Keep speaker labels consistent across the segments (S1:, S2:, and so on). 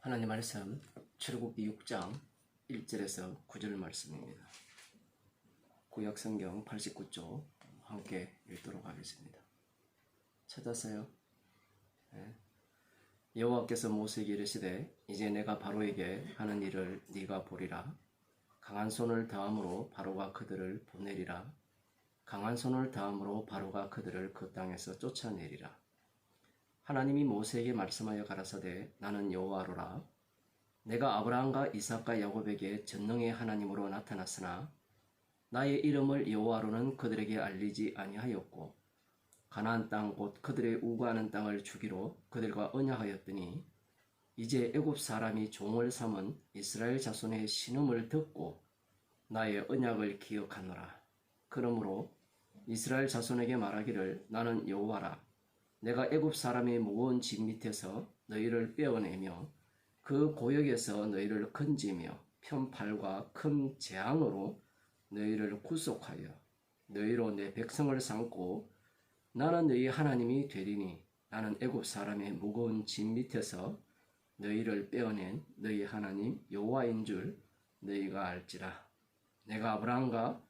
S1: 하나님 말씀 출애굽기 6장 1절에서 9절 말씀입니다. 구약성경 89쪽 함께 읽도록 하겠습니다. 찾았어요? 네. 여호와께서 모세에게 이르시되 이제 내가 바로에게 하는 일을 네가 보리라. 강한 손을 다함으로 바로가 그들을 보내리라. 강한 손을 다함으로 바로가 그들을 그 땅에서 쫓아내리라. 하나님이 모세에게 말씀하여 가라사대 나는 여호와로라. 내가 아브라함과 이삭과 야곱에게 전능의 하나님으로 나타났으나 나의 이름을 여호와로는 그들에게 알리지 아니하였고 가나안 땅 곧 그들의 우거하는 땅을 주기로 그들과 언약하였더니 이제 애굽 사람이 종을 삼은 이스라엘 자손의 신음을 듣고 나의 언약을 기억하노라. 그러므로 이스라엘 자손에게 말하기를 나는 여호와라. 내가 애굽 사람의 무거운 짐 밑에서 너희를 빼어내며 그 고역에서 너희를 건지며 편팔과 큰 재앙으로 너희를 구속하여 너희로 내 백성을 삼고 나는 너희 하나님이 되리니 나는 애굽 사람의 무거운 짐 밑에서 너희를 빼어낸 너희 하나님 여호와인 줄 너희가 알지라. 내가 아브라함과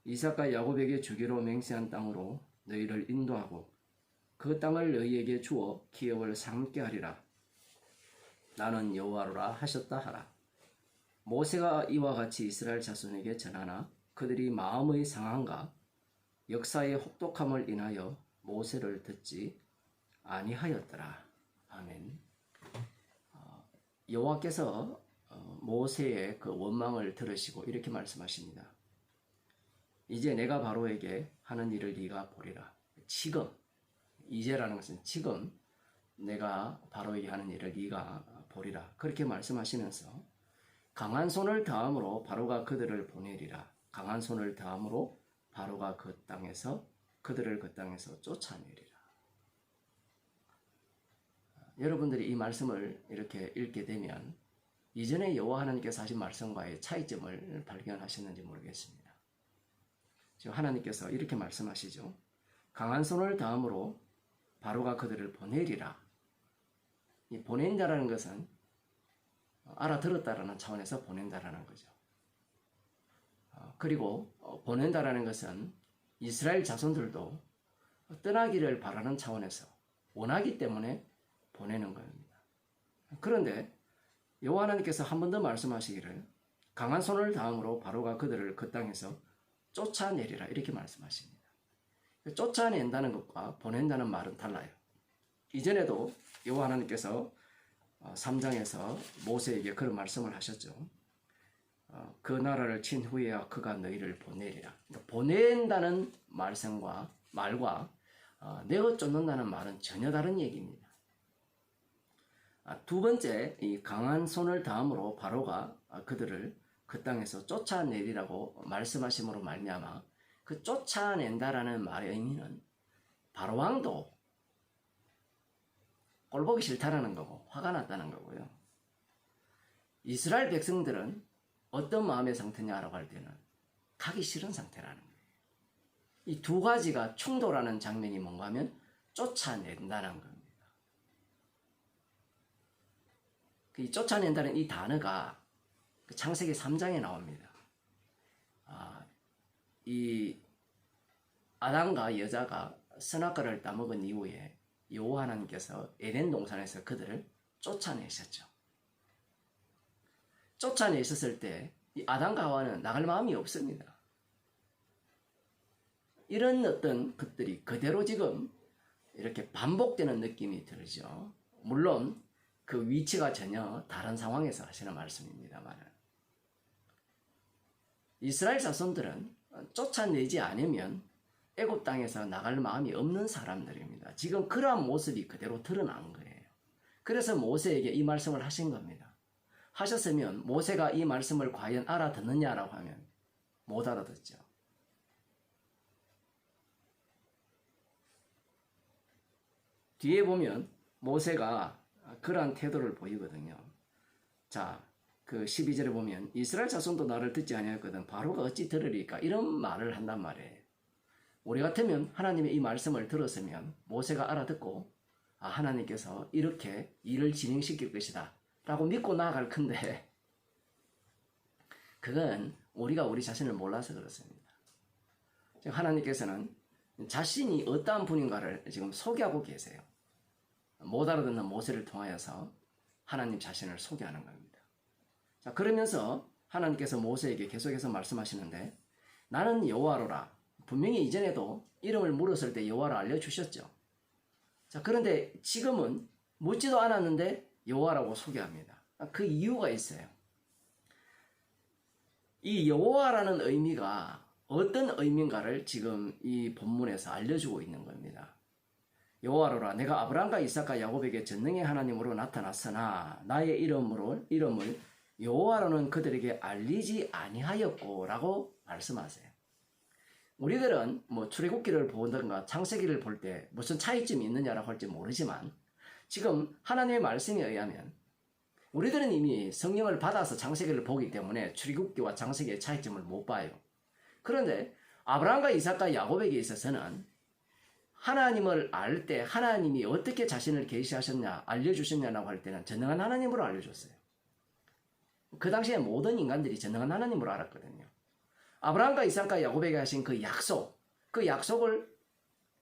S1: 이삭과 야곱에게 주기로 맹세한 땅으로 너희를 인도하고 그 땅을 너희에게 주어 기업을 삼게 하리라. 나는 여호와로라 하셨다 하라. 모세가 이와 같이 이스라엘 자손에게 전하나 그들이 마음의 상함과 역사의 혹독함을 인하여 모세를 듣지 아니하였더라. 아멘. 여호와께서 모세의 그 원망을 들으시고 이렇게 말씀하십니다. 이제 내가 바로에게 하는 일을 네가 보리라. 지금 이제라는 것은 지금 내가 바로에게 하는 일을 네가 보리라. 그렇게 말씀하시면서 강한 손을 다함으로 바로가 그들을 보내리라. 강한 손을 다함으로 바로가 그들을 그 땅에서 쫓아내리라. 여러분들이 이 말씀을 이렇게 읽게 되면 이전에 여호와 하나님께서 하신 말씀과의 차이점을 발견하셨는지 모르겠습니다. 지금 하나님께서 이렇게 말씀하시죠. 강한 손을 다함으로 바로가 그들을 보내리라. 이 보낸다라는 것은 알아들었다라는 차원에서 보낸다라는 거죠. 그리고 보낸다라는 것은 이스라엘 자손들도 떠나기를 바라는 차원에서 원하기 때문에 보내는 겁니다. 그런데 여호와 하나님께서 한 번 더 말씀하시기를 강한 손을 다함으로 바로가 그들을 그 땅에서 쫓아내리라 이렇게 말씀하십니다. 쫓아낸다는 것과 보낸다는 말은 달라요. 이전에도 여호와 하나님께서 3장에서 모세에게 그런 말씀을 하셨죠. 그 나라를 친 후에야 그가 너희를 보내리라. 그러니까 보낸다는 말과 내어 쫓는다는 말은 전혀 다른 얘기입니다. 두 번째, 이 강한 손을 다함으로 바로가 그들을 그 땅에서 쫓아내리라고 말씀하심으로 말미암아 그 쫓아낸다라는 말의 의미는 바로 왕도 꼴보기 싫다라는 거고 화가 났다는 거고요. 이스라엘 백성들은 어떤 마음의 상태냐라고 할 때는 가기 싫은 상태라는 거예요. 이 두 가지가 충돌하는 장면이 뭔가 하면 쫓아낸다는 겁니다. 이 쫓아낸다는 이 단어가 창세기 3장에 나옵니다. 이 아담과 여자가 선악과를 따먹은 이후에 여호와 하나님께서 에덴 동산에서 그들을 쫓아내셨죠. 쫓아내셨을 때 이 아담과 하와는 나갈 마음이 없습니다. 이런 어떤 것들이 그대로 지금 이렇게 반복되는 느낌이 들죠. 물론 그 위치가 전혀 다른 상황에서 하시는 말씀입니다만 이스라엘 자손들은 쫓아내지 않으면 애굽 땅에서 나갈 마음이 없는 사람들입니다. 지금 그러한 모습이 그대로 드러난 거예요. 그래서 모세에게 이 말씀을 하신 겁니다. 하셨으면 모세가 이 말씀을 과연 알아듣느냐라고 하면 못 알아듣죠. 뒤에 보면 모세가 그러한 태도를 보이거든요. 자, 그 12절에 보면 이스라엘 자손도 나를 듣지 아니하였거든 바로가 어찌 들으리까 이런 말을 한단 말이에요. 우리 같으면 하나님의 이 말씀을 들었으면 모세가 알아듣고 하나님께서 이렇게 일을 진행시킬 것이다 라고 믿고 나아갈 건데 그건 우리가 우리 자신을 몰라서 그렇습니다. 지금 하나님께서는 자신이 어떠한 분인가를 지금 소개하고 계세요. 못 알아듣는 모세를 통하여서 하나님 자신을 소개하는 겁니다. 자, 그러면서 하나님께서 모세에게 계속해서 말씀하시는데 나는 여호와로라. 분명히 이전에도 이름을 물었을 때 여호와를 알려주셨죠. 자, 그런데 지금은 묻지도 않았는데 여호와라고 소개합니다. 그 이유가 있어요. 이 여호와라는 의미가 어떤 의미인가를 지금 이 본문에서 알려주고 있는 겁니다. 여호와로라 내가 아브라함과 이삭과 야곱에게 전능의 하나님으로 나타났으나 나의 이름을 여호와로는 그들에게 알리지 아니하였고 라고 말씀하세요. 우리들은 뭐 출애굽기를 보든가 창세기를 볼 때 무슨 차이점이 있느냐라고 할지 모르지만 지금 하나님의 말씀에 의하면 우리들은 이미 성령을 받아서 창세기를 보기 때문에 출애굽기와 창세기의 차이점을 못 봐요. 그런데 아브라함과 이삭과 야곱에게 있어서는 하나님을 알 때 하나님이 어떻게 자신을 계시하셨냐 알려주셨냐라고 할 때는 전능한 하나님으로 알려줬어요. 그 당시에 모든 인간들이 전능한 하나님으로 알았거든요. 아브라함과 이삭과 야곱에게 하신 그 약속을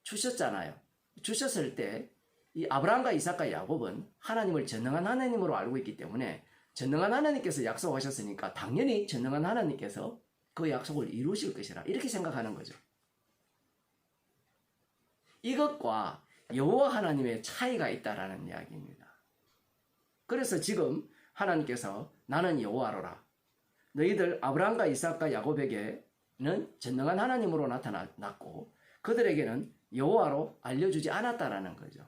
S1: 주셨잖아요. 주셨을 때 이 아브라함과 이삭과 야곱은 하나님을 전능한 하나님으로 알고 있기 때문에 전능한 하나님께서 약속하셨으니까 당연히 전능한 하나님께서 그 약속을 이루실 것이라 이렇게 생각하는 거죠. 이것과 여호와 하나님의 차이가 있다라는 이야기입니다. 그래서 지금 하나님께서 나는 여호와로라. 너희들 아브라함과 이삭과 야곱에게는 전능한 하나님으로 나타났고 그들에게는 여호와로 알려주지 않았다라는 거죠.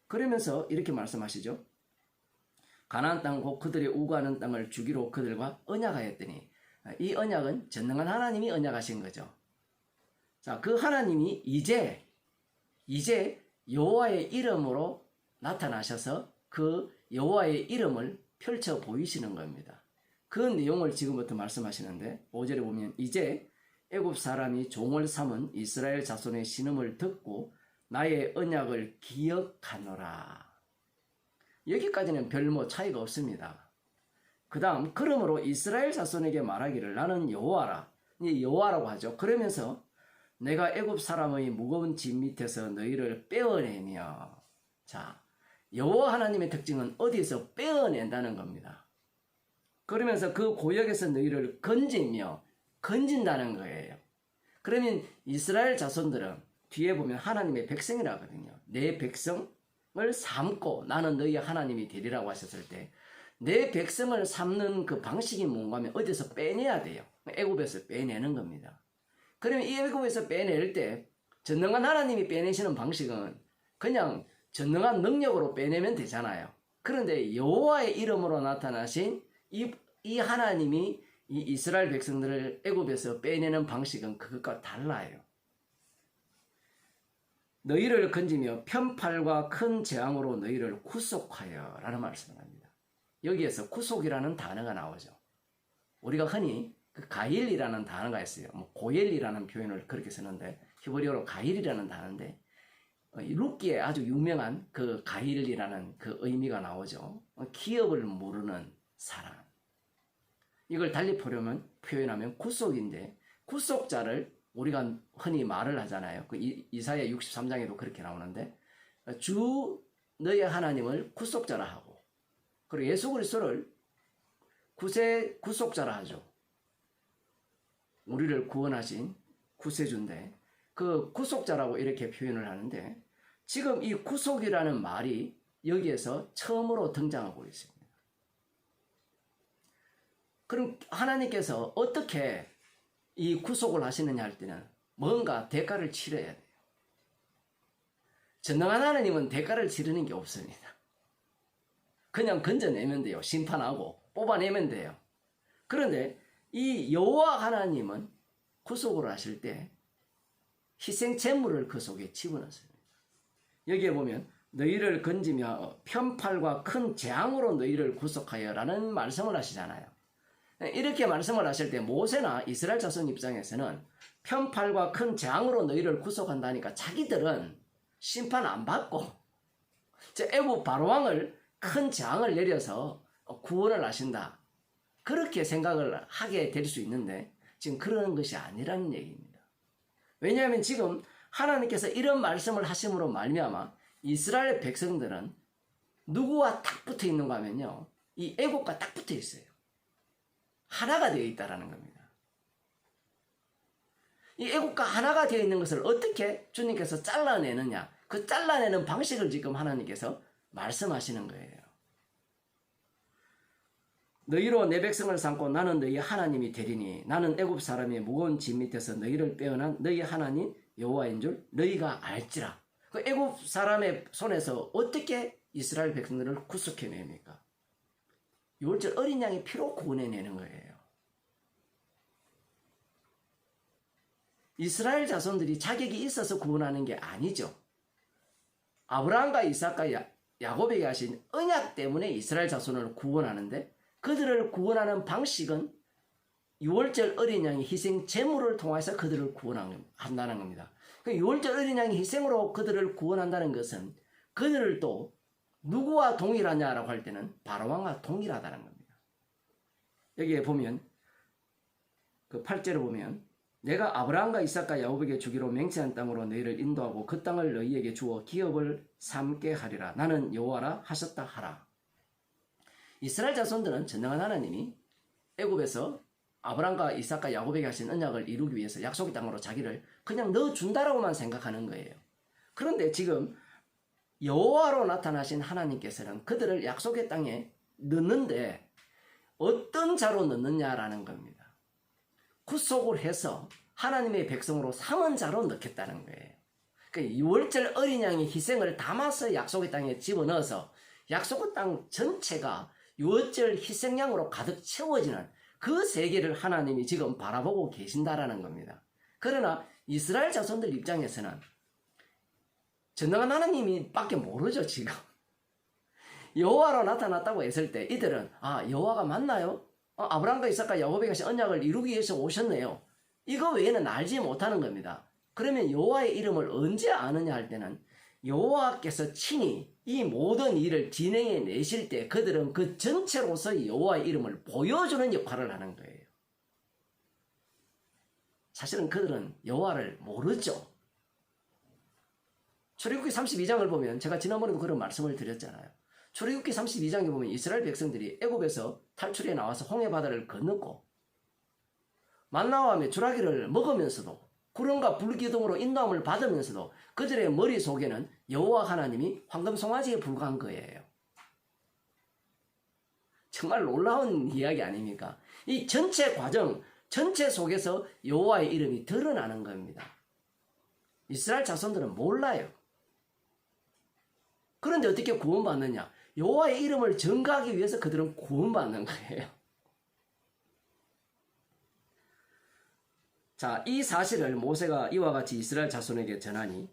S1: 그러면서 이렇게 말씀하시죠. 가나안 땅 곧 그들의 우거하는 땅을 주기로 그들과 언약하였더니 이 언약은 전능한 하나님이 언약하신 거죠. 자, 그 하나님이 이제 여호와의 이름으로 나타나셔서 그 여호와의 이름을 펼쳐 보이시는 겁니다. 그 내용을 지금부터 말씀하시는데 5절에 보면 이제 애굽 사람이 종을 삼은 이스라엘 자손의 신음을 듣고 나의 언약을 기억하노라. 여기까지는 별 차이가 없습니다. 그 다음 그러므로 이스라엘 자손에게 말하기를 나는 여호와라. 여호와라고 하죠. 그러면서 내가 애굽 사람의 무거운 짐 밑에서 너희를 빼어내며 자 여호와 하나님의 특징은 어디서 빼어낸다는 겁니다. 그러면서 그 고역에서 너희를 건진다는 거예요. 그러면 이스라엘 자손들은 뒤에 보면 하나님의 백성이라 하거든요. 내 백성을 삼고 나는 너희 하나님이 되리라고 하셨을 때 내 백성을 삼는 그 방식이 뭔가 하면 어디서 빼내야 돼요. 애굽에서 빼내는 겁니다. 그러면 이 애굽에서 빼낼 때 전능한 하나님이 빼내시는 방식은 그냥 전능한 능력으로 빼내면 되잖아요. 그런데 여호와의 이름으로 나타나신 이 하나님이 이 이스라엘 백성들을 애굽에서 빼내는 방식은 그것과 달라요. 너희를 건지며 편팔과 큰 재앙으로 너희를 구속하여 라는 말씀을 합니다. 여기에서 구속이라는 단어가 나오죠. 우리가 흔히 그 가일이라는 단어가 있어요. 뭐 고엘이라는 표현을 그렇게 쓰는데 히브리어로 가일이라는 단어인데 룻기에 아주 유명한 그 가일이라는 그 의미가 나오죠. 기업을 모르는 사람. 이걸 달리 표현하면 구속인데 구속자를 우리가 흔히 말을 하잖아요. 그 이사야 63장에도 그렇게 나오는데 주 너의 하나님을 구속자라 하고 그리고 예수 그리스도를 구속자라 하죠. 우리를 구원하신 구세주인데 그 구속자라고 이렇게 표현을 하는데 지금 이 구속이라는 말이 여기에서 처음으로 등장하고 있습니다. 그럼 하나님께서 어떻게 이 구속을 하시느냐 할 때는 뭔가 대가를 치러야 돼요. 전능한 하나님은 대가를 치르는 게 없습니다. 그냥 건져내면 돼요. 심판하고 뽑아내면 돼요. 그런데 이 여호와 하나님은 구속을 하실 때 희생 제물을 그 속에 집어넣습니다. 여기에 보면 너희를 건지며 편팔과 큰 재앙으로 너희를 구속하여 라는 말씀을 하시잖아요. 이렇게 말씀을 하실 때 모세나 이스라엘 자손 입장에서는 편팔과 큰 재앙으로 너희를 구속한다니까 자기들은 심판 안 받고 애굽 바로왕을 큰 재앙을 내려서 구원을 하신다. 그렇게 생각을 하게 될 수 있는데 지금 그런 것이 아니라는 얘기입니다. 왜냐하면 지금 하나님께서 이런 말씀을 하심으로 말미암아 이스라엘 백성들은 누구와 딱 붙어 있는가 하면요, 이 애국과 딱 붙어 있어요. 하나가 되어 있다라는 겁니다. 이 애국과 하나가 되어 있는 것을 어떻게 주님께서 잘라내느냐, 그 잘라내는 방식을 지금 하나님께서 말씀하시는 거예요. 너희로 내 백성을 삼고 나는 너희 하나님이 되리니 나는 애굽 사람의 무거운 짐 밑에서 너희를 빼어난 너희 하나님 여호와인 줄 너희가 알지라. 그 애굽 사람의 손에서 어떻게 이스라엘 백성들을 구속해냅니까? 유월절 어린 양의 피로 구원해내는 거예요. 이스라엘 자손들이 자격이 있어서 구원하는 게 아니죠. 아브라함과 이삭과 야곱에게 하신 언약 때문에 이스라엘 자손을 구원하는데, 그들을 구원하는 방식은 유월절 어린 양의 희생 제물을 통해서 그들을 구원한다는 겁니다. 유월절 어린 양의 희생으로 그들을 구원한다는 것은 그들을 또 누구와 동일하냐라고 할 때는 바로왕과 동일하다는 겁니다. 여기에 보면 그 8절을 보면 내가 아브라함과 이삭과 야곱에게 주기로 맹세한 땅으로 너희를 인도하고 그 땅을 너희에게 주어 기업을 삼게 하리라. 나는 여호와라 하셨다 하라. 이스라엘 자손들은 전능한 하나님이 애굽에서 아브라함과 이삭과 야곱에게 하신 언약을 이루기 위해서 약속의 땅으로 자기를 그냥 넣어준다라고만 생각하는 거예요. 그런데 지금 여호와로 나타나신 하나님께서는 그들을 약속의 땅에 넣는데 어떤 자로 넣느냐라는 겁니다. 구속을 해서 하나님의 백성으로 삼은 자로 넣겠다는 거예요. 그러니까 유월절 어린 양의 희생을 담아서 약속의 땅에 집어넣어서 약속의 땅 전체가 유월절 희생양으로 가득 채워지는 그 세계를 하나님이 지금 바라보고 계신다라는 겁니다. 그러나 이스라엘 자손들 입장에서는 전능한 하나님이 밖에 모르죠. 지금 여호와로 나타났다고 했을 때 이들은 여호와가 맞나요? 아브라함과 이삭과 야곱에게 하신 언약을 이루기 위해서 오셨네요. 이거 외에는 알지 못하는 겁니다. 그러면 여호와의 이름을 언제 아느냐 할 때는 여호와께서 친히 이 모든 일을 진행해 내실 때 그들은 그 전체로서 여호와의 이름을 보여주는 역할을 하는 거예요. 사실은 그들은 여호와를 모르죠. 출애굽기 32장을 보면 제가 지난번에도 그런 말씀을 드렸잖아요. 출애굽기 32장에 보면 이스라엘 백성들이 애굽에서 탈출해 나와서 홍해 바다를 건넜고 만나와 메추라기를 먹으면서도 구름과 불기둥으로 인도함을 받으면서도 그들의 머릿속에는 여호와 하나님이 황금 송아지에 불과한 거예요. 정말 놀라운 이야기 아닙니까? 이 전체 과정, 전체 속에서 여호와의 이름이 드러나는 겁니다. 이스라엘 자손들은 몰라요. 그런데 어떻게 구원받느냐? 여호와의 이름을 전가하기 위해서 그들은 구원받는 거예요. 자, 이 사실을 모세가 이와 같이 이스라엘 자손에게 전하니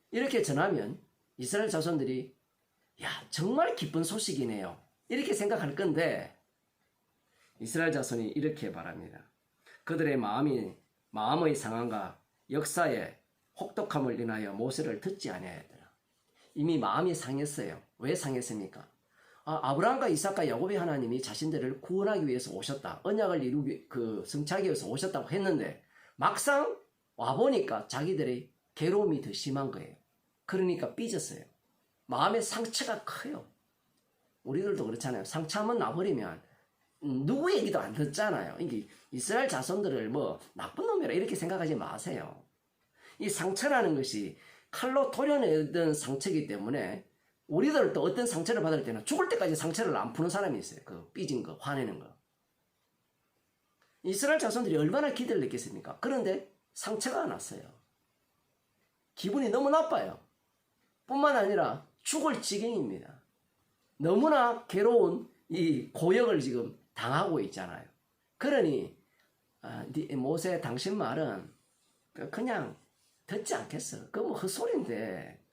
S1: 이렇게 전하면 이스라엘 자손들이 정말 기쁜 소식이네요. 이렇게 생각할 건데 이스라엘 자손이 이렇게 말합니다. 그들의 마음의 상황과 역사의 혹독함을 인하여 모세를 듣지 아니하였더라. 이미 마음이 상했어요. 왜 상했습니까? 아브라함과 이삭과 야곱의 하나님이 자신들을 구원하기 위해서 오셨다. 언약을 이루기 성취하기 위해서 오셨다고 했는데 막상 와보니까 자기들의 괴로움이 더 심한 거예요. 그러니까 삐졌어요. 마음의 상처가 커요. 우리들도 그렇잖아요. 상처 한번 나버리면 누구 얘기도 안 듣잖아요. 이게 이스라엘 자손들을 나쁜 놈이라 이렇게 생각하지 마세요. 이 상처라는 것이 칼로 도려내던 상처이기 때문에 우리들도 어떤 상처를 받을 때는 죽을 때까지 상처를 안 푸는 사람이 있어요. 그 삐진 거, 화내는 거. 이스라엘 자손들이 얼마나 기대를 했겠습니까? 그런데 상처가 났어요. 기분이 너무 나빠요. 뿐만 아니라 죽을 지경입니다. 너무나 괴로운 이 고역을 지금 당하고 있잖아요. 그러니 모세 당신 말은 그냥 듣지 않겠어. 그거 헛소리인데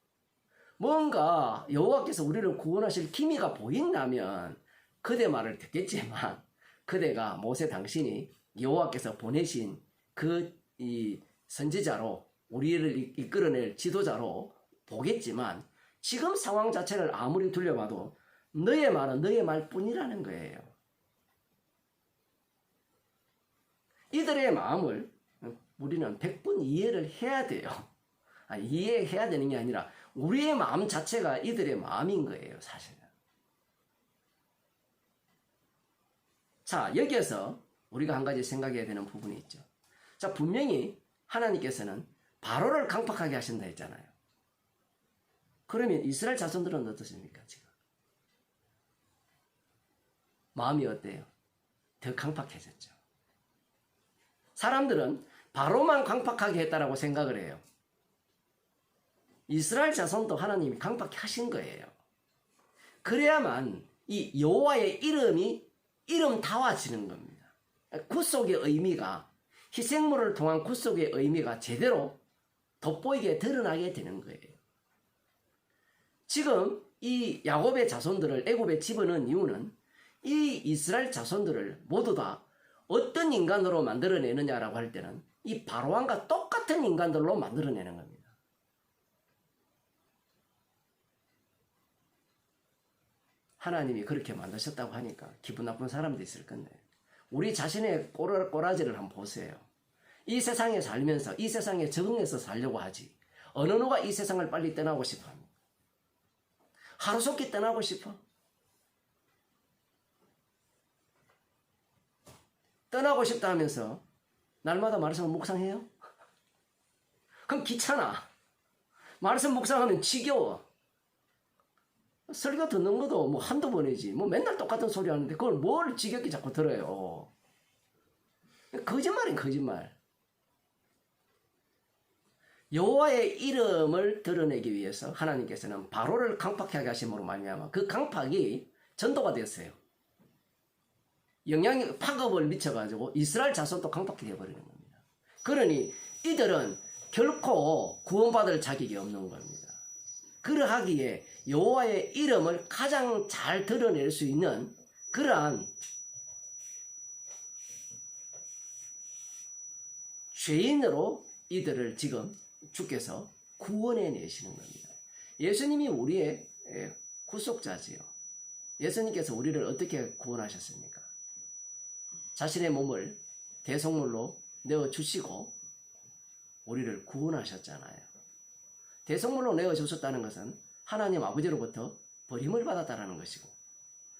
S1: 뭔가 여호와께서 우리를 구원하실 기미가 보인다면 그대 말을 듣겠지만 그대가 모세 당신이 여호와께서 보내신 이 선지자로 우리를 이끌어낼 지도자로 보겠지만 지금 상황 자체를 아무리 둘러봐도 너의 말은 너의 말뿐이라는 거예요. 이들의 마음을 우리는 100번 이해를 해야 돼요. 이해해야 되는 게 아니라 우리의 마음 자체가 이들의 마음인 거예요, 사실은. 자, 여기에서 우리가 한 가지 생각해야 되는 부분이 있죠. 자, 분명히 하나님께서는 바로를 강팍하게 하신다 했잖아요. 그러면 이스라엘 자손들은 어떻습니까, 지금? 마음이 어때요? 더 강팍해졌죠. 사람들은 바로만 강팍하게 했다라고 생각을 해요. 이스라엘 자손도 하나님이 강팍하게 하신 거예요. 그래야만 이 여호와의 이름이 이름다워지는 겁니다. 구속의 의미가, 희생물을 통한 구속의 의미가 제대로 돋보이게 드러나게 되는 거예요. 지금 이 야곱의 자손들을 애굽에 집어넣은 이유는 이 이스라엘 자손들을 모두 다 어떤 인간으로 만들어내느냐라고 할 때는 이 바로왕과 똑같은 인간들로 만들어내는 겁니다. 하나님이 그렇게 만드셨다고 하니까 기분 나쁜 사람도 있을 건데, 우리 자신의 꼬라지를 한번 보세요. 이 세상에 살면서 이 세상에 적응해서 살려고 하지, 어느 누가 이 세상을 빨리 떠나고 싶어 합니까? 하루속히 떠나고 싶어? 떠나고 싶다 하면서 날마다 말씀을 묵상해요? 그럼 귀찮아. 말씀 묵상하면 지겨워. 설교 듣는 것도 뭐 한두 번이지. 뭐 맨날 똑같은 소리 하는데 그걸 뭘 지겹게 자꾸 들어요. 거짓말인 거짓말. 여호와의 이름을 드러내기 위해서 하나님께서는 바로를 강팍하게 하심으로 말미암아 그 강팍이 전도가 됐어요. 영향이 파급을 미쳐가지고 이스라엘 자손도 강팍이 되어버리는 겁니다. 그러니 이들은 결코 구원받을 자격이 없는 겁니다. 그러하기에 여호와의 이름을 가장 잘 드러낼 수 있는 그러한 죄인으로 이들을 지금 주께서 구원해 내시는 겁니다. 예수님이 우리의 구속자지요. 예수님께서 우리를 어떻게 구원하셨습니까? 자신의 몸을 대속물로 내어주시고 우리를 구원하셨잖아요. 대속물로 내어주셨다는 것은 하나님 아버지로부터 버림을 받았다는 것이고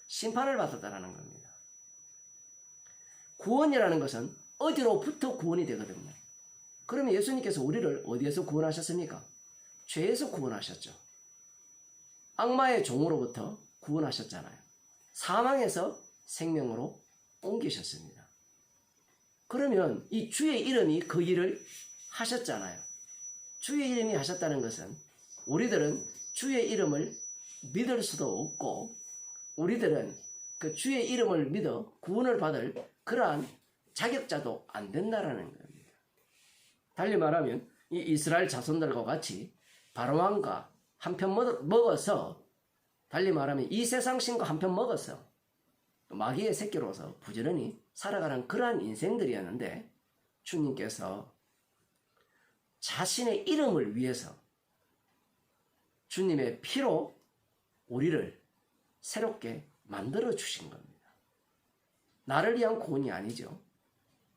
S1: 심판을 받았다는 겁니다. 구원이라는 것은 어디로부터 구원이 되거든요. 그러면 예수님께서 우리를 어디에서 구원하셨습니까? 죄에서 구원하셨죠. 악마의 종으로부터 구원하셨잖아요. 사망에서 생명으로 옮기셨습니다. 그러면 이 주의 이름이 그 일을 하셨잖아요. 주의 이름이 하셨다는 것은 우리들은 주의 이름을 믿을 수도 없고 우리들은 그 주의 이름을 믿어 구원을 받을 그러한 자격자도 안 된다라는 겁니다. 달리 말하면 이 이스라엘 자손들과 같이 바로왕과 한편 먹어서, 달리 말하면 이 세상 신과 한편 먹어서 마귀의 새끼로서 부지런히 살아가는 그러한 인생들이었는데, 주님께서 자신의 이름을 위해서 주님의 피로 우리를 새롭게 만들어 주신 겁니다. 나를 위한 구원이 아니죠.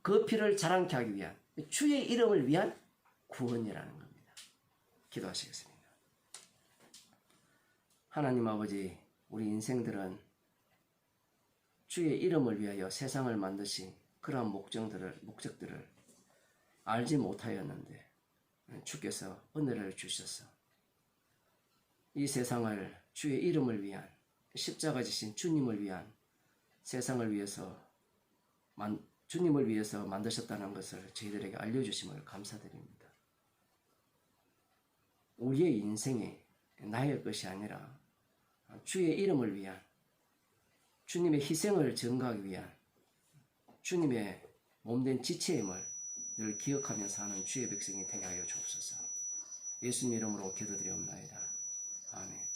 S1: 그 피를 자랑케 하기 위한, 주의 이름을 위한 구원이라는 겁니다. 기도하시겠습니다. 하나님 아버지, 우리 인생들은 주의 이름을 위하여 세상을 만드신 그러한 목적들을 알지 못하였는데 주께서 은혜를 주셔서 이 세상을 주의 이름을 위한, 십자가 지신 주님을 위한 세상을 위해서 주님을 위해서 만드셨다는 것을 저희들에게 알려주심을 감사드립니다. 우리의 인생이 나의 것이 아니라 주의 이름을 위한, 주님의 희생을 증거하기 위한 주님의 몸된 지체임을 늘 기억하며 사는 주의 백성이 되게 하여 주옵소서. 예수님 이름으로 기도드리옵나이다. 아멘.